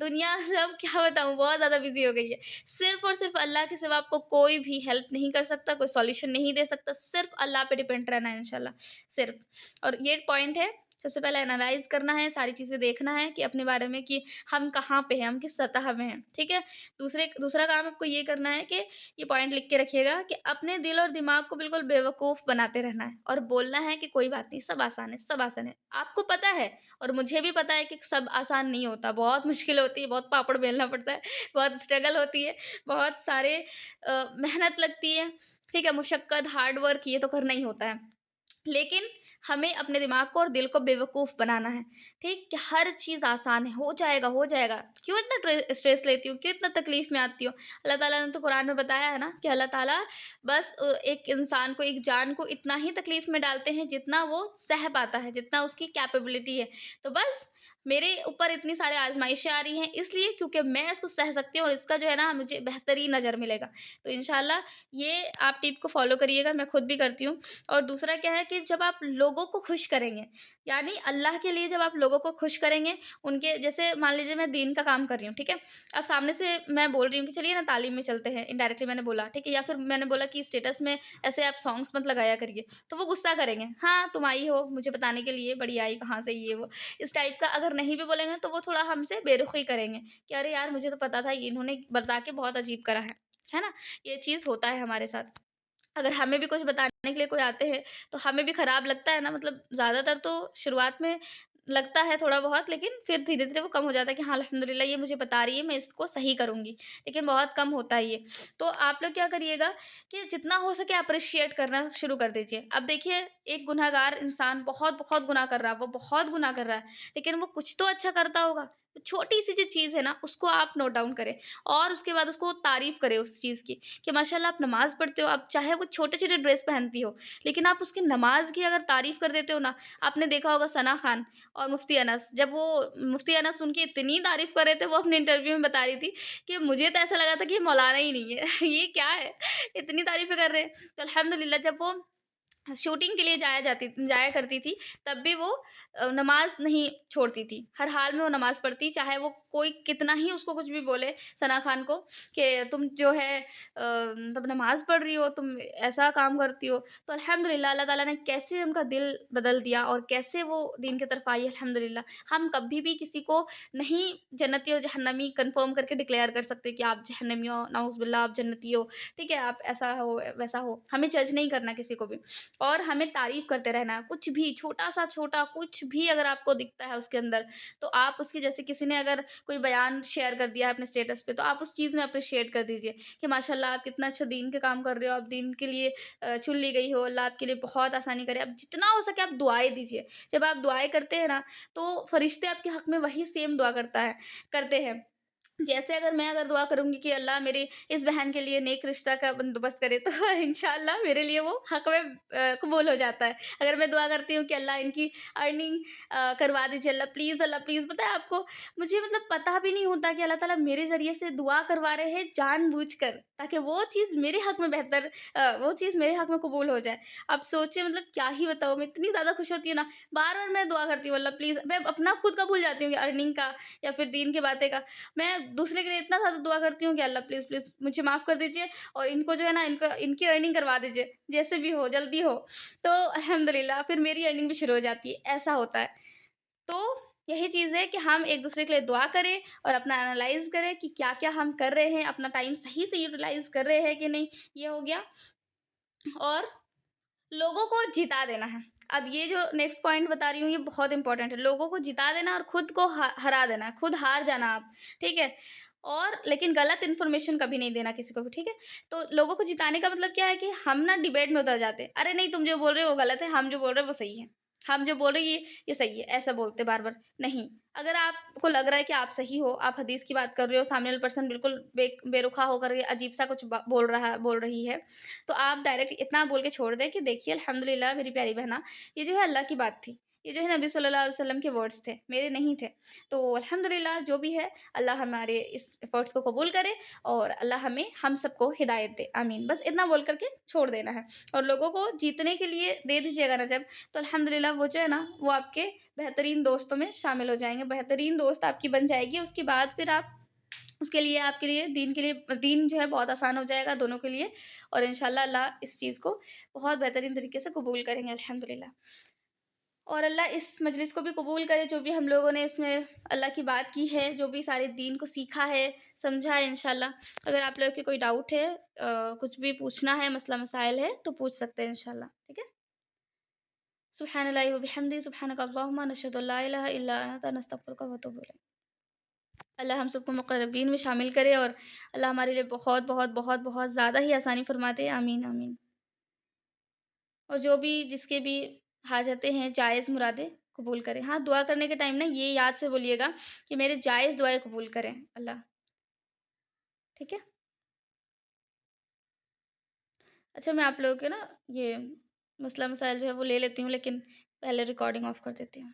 دنیا اب کیا بتاؤں بہت زیادہ بزی ہو گئی ہے. صرف اور صرف اللہ کے سوا آپ کو کوئی بھی ہیلپ نہیں کر سکتا، کوئی سولیوشن نہیں دے سکتا. صرف اللہ پہ ڈیپینڈ رہنا ہے انشاءاللہ، صرف. اور یہ پوائنٹ ہے، سب سے پہلے انالائز کرنا ہے، ساری چیزیں دیکھنا ہے کہ اپنے بارے میں کہ ہم کہاں پہ ہیں، ہم کس سطح میں ہیں. ٹھیک ہے، دوسرا کام آپ کو یہ کرنا ہے کہ یہ پوائنٹ لکھ کے رکھیے گا کہ اپنے دل اور دماغ کو بالکل بیوقوف بناتے رہنا ہے، اور بولنا ہے کہ کوئی بات نہیں، سب آسان ہے، سب آسان ہے. آپ کو پتا ہے اور مجھے بھی پتا ہے کہ سب آسان نہیں ہوتا، بہت مشکل ہوتی ہے، بہت پاپڑ بیلنا پڑتا ہے، بہت اسٹرگل ہوتی ہے، بہت سارے محنت لگتی ہے. ٹھیک ہے، مشقت، ہارڈ ورک یہ تو کرنا ہی ہوتا ہے. لیکن ہمیں اپنے دماغ کو اور دل کو بیوقوف بنانا ہے، ٹھیک، کہ ہر چیز آسان ہے، ہو جائے گا ہو جائے گا. کیوں اتنا اسٹریس لیتی ہوں، کیوں اتنا تکلیف میں آتی ہوں؟ اللہ تعالیٰ نے تو قرآن میں بتایا ہے نا کہ اللہ تعالیٰ بس ایک انسان کو، ایک جان کو اتنا ہی تکلیف میں ڈالتے ہیں جتنا وہ سہ پاتا ہے، جتنا اس کی کیپیبلٹی ہے. تو بس میرے اوپر اتنی سارے آزمائشیں آ رہی ہیں اس لیے کیونکہ میں اس کو سہ سکتی ہوں، اور اس کا جو ہے نا مجھے بہترین اجر ملے گا. تو انشاءاللہ یہ آپ ٹپ کو فالو کریے گا، میں خود بھی کرتی ہوں. اور دوسرا کیا ہے کہ جب آپ لوگوں کو خوش کریں گے، یعنی اللہ کے لیے جب آپ لوگوں کو خوش کریں گے، ان کے جیسے مان لیجیے میں دین کا کام کر رہی ہوں، ٹھیک ہے، اب سامنے سے میں بول رہی ہوں کہ چلیے نا تعلیم میں چلتے ہیں، انڈائریکٹلی میں نے بولا، ٹھیک ہے، یا پھر میں نے بولا کہ اسٹیٹس میں ایسے آپ سانگس مت لگایا کریے، تو وہ غصہ کریں گے، ہاں تم آئی ہو مجھے بتانے کے لیے، بڑی آئی کہاں سے یہ وہ اس ٹائپ کا. اگر نہیں بھی بولیں گے تو وہ تھوڑا ہم سے بے رخی کریں گے کہ ارے یار مجھے تو پتا تھا، انہوں نے بتا کے بہت عجیب کرا ہے نا. یہ چیز ہوتا ہے ہمارے ساتھ. اگر ہمیں بھی کچھ بتانے کے لیے کوئی آتے ہیں تو ہمیں بھی خراب لگتا ہے نا، مطلب زیادہ تر تو شروعات میں لگتا ہے تھوڑا بہت، لیکن پھر دھیرے دھیرے وہ کم ہو جاتا ہے کہ ہاں الحمدللہ یہ مجھے بتا رہی ہے، میں اس کو صحیح کروں گی. لیکن بہت کم ہوتا ہے یہ. تو آپ لوگ کیا کریے گا کہ جتنا ہو سکے اپریشیٹ کرنا شروع کر دیجیے. اب دیکھیے ایک گناہ گار انسان بہت بہت گناہ کر رہا ہے، وہ بہت گناہ کر رہا ہے، لیکن وہ کچھ تو اچھا کرتا ہوگا. چھوٹی سی جو چیز ہے نا اس کو آپ نوٹ ڈاؤن کریں، اور اس کے بعد اس کو تعریف کریں اس چیز کی کہ ماشاءاللہ آپ نماز پڑھتے ہو. آپ چاہے وہ چھوٹے چھوٹے ڈریس پہنتی ہو، لیکن آپ اس کی نماز کی اگر تعریف کر دیتے ہو نا. آپ نے دیکھا ہوگا ثنا خان اور مفتی انس، جب وہ مفتی انس ان کی اتنی تعریف کر رہے تھے، وہ اپنے انٹرویو میں بتا رہی تھی کہ مجھے تو ایسا لگا تھا کہ یہ مولانا ہی نہیں ہے یہ کیا ہے، اتنی تعریفیں کر رہے ہیں. تو الحمدللہ جب وہ شوٹنگ کے لیے جایا کرتی تھی، تب بھی وہ نماز نہیں چھوڑتی تھی، ہر حال میں وہ نماز پڑھتی، چاہے وہ کوئی کتنا ہی اس کو کچھ بھی بولے ثنا خان کو کہ تم جو ہے مطلب نماز پڑھ رہی ہو، تم ایسا کام کرتی ہو۔ تو الحمدللہ اللہ تعالیٰ نے کیسے ان کا دل بدل دیا اور کیسے وہ دین کی طرف آئی الحمدللہ۔ ہم کبھی بھی کسی کو نہیں جنتی اور جہنمی کنفرم کر کے ڈکلیئر کر سکتے کہ آپ جہنمی ہو، نعوذ باللہ آپ جنتی ہو، ٹھیک ہے، آپ ایسا ہو ویسا ہو، ہمیں جج نہیں کرنا کسی کو بھی، اور ہمیں تعریف کرتے رہنا ہے، کچھ بھی چھوٹا سا چھوٹا کچھ بھی اگر آپ کو دکھتا ہے اس کے اندر، تو آپ اس کی، جیسے کسی نے اگر کوئی بیان شیئر کر دیا ہے اپنے اسٹیٹس پہ، تو آپ اس چیز میں اپریشیٹ کر دیجیے کہ ماشاء اللہ آپ کتنا اچھا دین کے کام کر رہے ہو، آپ دین کے لیے چن لی گئی ہو، اللہ آپ کے لیے بہت آسانی کرے، اب جتنا ہو سکے آپ دعائیں دیجیے، جب آپ دعائیں کرتے ہیں نا تو فرشتے آپ کے حق میں وہی سیم دعا کرتے ہیں، جیسے اگر دعا کروں گی کہ اللہ میری اس بہن کے لیے نیک رشتہ کا بندوبست کرے، تو انشاءاللہ میرے لیے وہ حق میں قبول ہو جاتا ہے۔ اگر میں دعا کرتی ہوں کہ اللہ ان کی ارننگ کروا دیجیے، اللہ پلیز، پتہ ہے آپ کو مجھے مطلب پتہ بھی نہیں ہوتا کہ اللہ تعالیٰ میرے ذریعے سے دعا کروا رہے ہیں جان بوجھ کر، تاکہ وہ چیز میرے حق میں وہ چیز میرے حق میں قبول ہو جائے۔ اب سوچیں مطلب کیا ہی بتاؤں، میں اتنی زیادہ خوش ہوتی ہوں نا، بار بار میں دعا کرتی ہوں اللہ پلیز، میں اپنا خود کا بھول جاتی ہوں کہ ارننگ کا یا پھر دین کی باتیں کا، میں دوسرے کے لیے اتنا زیادہ دعا کرتی ہوں کہ اللہ پلیز مجھے معاف کر دیجیے، اور ان کو جو ہے نا ان کی ارننگ کروا دیجیے، جیسے بھی ہو جلدی ہو، تو الحمدللہ پھر میری ارننگ بھی شروع ہو جاتی ہے، ایسا ہوتا ہے۔ تو یہی چیز ہے کہ ہم ایک دوسرے کے لیے دعا کریں اور اپنا انالائز کریں کہ کیا کیا ہم کر رہے ہیں، اپنا ٹائم صحیح سے یوٹیلائز کر رہے ہیں کہ نہیں، یہ ہو گیا۔ اور لوگوں کو جتا دینا ہے، اب یہ جو نیکسٹ پوائنٹ بتا رہی ہوں یہ بہت امپورٹنٹ ہے، لوگوں کو جتا دینا اور خود کو ہرا دینا ہے، خود ہار جانا آپ، ٹھیک ہے، اور لیکن غلط انفارمیشن کبھی نہیں دینا کسی کو بھی، ٹھیک ہے۔ تو لوگوں کو جتانے کا مطلب کیا ہے کہ ہم نا ڈیبیٹ میں اتر جاتے ہیں، ارے نہیں تم جو بول رہے ہو وہ غلط ہے، ہم جو بول رہے ہیں وہ صحیح ہے، ہم جو بول رہے ہیں یہ صحیح ہے، ایسا بولتے بار بار نہیں۔ اگر آپ کو لگ رہا ہے کہ آپ صحیح ہو، آپ حدیث کی بات کر رہے ہو، سامنے والا پرسن بالکل بے رخا ہو کر کے عجیب سا کچھ بول رہی ہے، تو آپ ڈائریکٹ اتنا بول کے چھوڑ دیں کہ دیکھیے الحمدللہ میری پیاری بہنا، یہ جو ہے اللہ کی بات تھی، یہ جو ہے نبی صلی اللہ علیہ وسلم کے ورڈز تھے، میرے نہیں تھے، تو الحمدللہ جو بھی ہے اللہ ہمارے اس ایفرٹس کو قبول کرے، اور اللہ ہم سب کو ہدایت دے، آمین، بس اتنا بول کر کے چھوڑ دینا ہے۔ اور لوگوں کو جیتنے کے لیے دے دیجیے گا نا جب، تو الحمدللہ وہ جو ہے نا وہ آپ کے بہترین دوستوں میں شامل ہو جائیں گے، بہترین دوست آپ کی بن جائے گی، اس کے بعد پھر آپ اس کے لیے آپ کے لیے دین جو ہے بہت آسان ہو جائے گا دونوں کے لیے، اور انشاءاللہ اللہ اس چیز کو بہت بہترین طریقے سے قبول کریں گے الحمدللہ۔ اور اللہ اس مجلس کو بھی قبول کرے، جو بھی ہم لوگوں نے اس میں اللہ کی بات کی ہے، جو بھی سارے دین کو سیکھا ہے، سمجھا ہے انشاءاللہ۔ اگر آپ لوگوں کے کوئی ڈاؤٹ ہے، کچھ بھی پوچھنا ہے، مسئلہ مسائل ہے تو پوچھ سکتے ہیں انشاءاللہ، ٹھیک ہے۔ سبحان اللہ و بحمدہ، سبحانک اللہم نشہد ان لا الہ الا انت نستغفرک و نتوب الیک۔ اللہ ہم سب کو مقربین میں شامل کرے، اور اللہ ہمارے لیے بہت بہت بہت بہت زیادہ ہی آسانی فرماتے، آمین آمین۔ اور جو بھی جس کے بھی حاجتیں ہیں، جائز مرادیں قبول کریں۔ ہاں دعا کرنے کے ٹائم نا یہ یاد سے بولیے گا کہ میرے جائز دعائیں قبول کریں اللہ، ٹھیک ہے۔ اچھا میں آپ لوگوں کے نا یہ مسئلہ مسائل جو ہے وہ لے لیتی ہوں، لیکن پہلے ریکارڈنگ آف کر دیتی ہوں۔